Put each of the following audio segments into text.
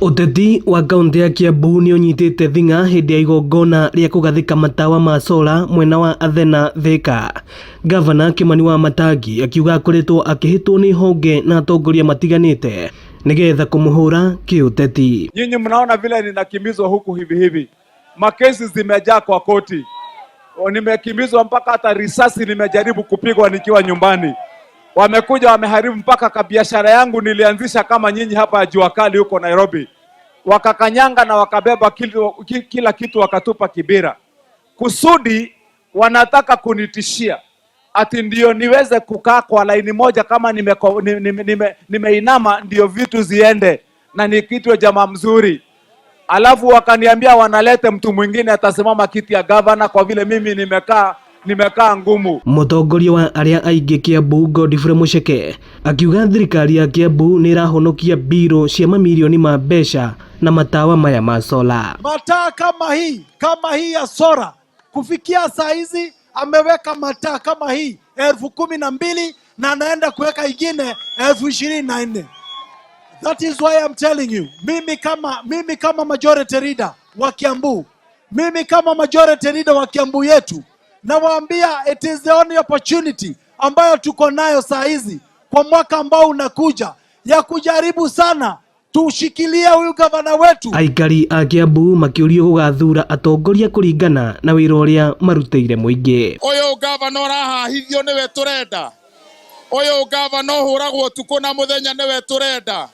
Uteti wa kaunti ya Kiambu ni unyitite thinga hindi ya igongona ria kugathika matawa ma sola mwena wa Athena Thika. Gavana Kimani Wamatangi akiuga akoretwo akihitwo ni honge na atongoria matiganite nigetha kumuhura kiuteti. Nyinyi mnaona vile ninakimbizwa huku hivi. Makesi zimejaa kwa koti. Nimekimbizwa mpaka hata risasi nimejaribu kupigwa nikiwa nyumbani. Wamekuja wameharibu mpaka kabiashara yangu nilianzisha kama nyinyi hapa ya Jua Kali huko Nairobi. Wakakanyanga na wakabeba kila kitu wakatupa Kibera. Kusudi wanataka kunitishia ati ndio niweze kukaa kwa laini moja kama nimeinama ndio vitu ziende na ni kitu jamaa mzuri. Alafu wakaniambia wanalete mtu mwingine atasimama kiti ya governor kwa vile mimi nimekaa ngumu. Mutongoria wa aria aingi Kiambu Godfrey Mucheke akiuga thirikari ya Kiambu ni irahonokia biro cia mamilioni ma mbeca na matawa maya ma sola. Mataa kama hii ya sola kufikia saa hizi ameweka mataa kama hii 12,000 na anaenda kuweka ingine 24,000. That is why I'm telling you, mimi kama majority leader wa Kiambu, yetu, nawaambia it is the only opportunity ambayo tuko nayo saa hizi kwa mwaka ambao unakuja ya kujaribu sana tushikilie huyu gavana wetu. Aikari a Kiambu makiurio gugathura atongoria kuringana na wira uria marutire muingi. Uyu gavana urahahithio niwe turenda. Uyu gavana huragwo tuko na muthenya niwe turenda.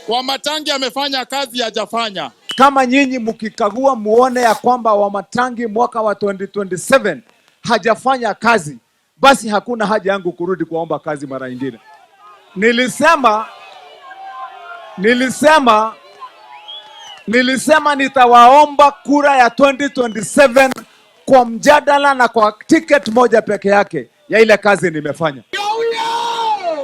Wamatangi amefanya kazi hajafanya. Kama nyinyi mkikagua muone ya kwamba Wamatangi mwaka wa 2027 hajafanya kazi, basi hakuna haja yangu kurudi kuomba kazi mara nyingine. Nilisema nitawaomba kura ya 2027 kwa mjadala na kwa ticket moja peke yake ya ile kazi nimefanya.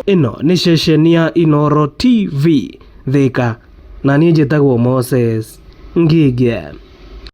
Ino ni ceceni ya Inooro TV Thika na niĩ njĩtagwo Moses Ngigĩ.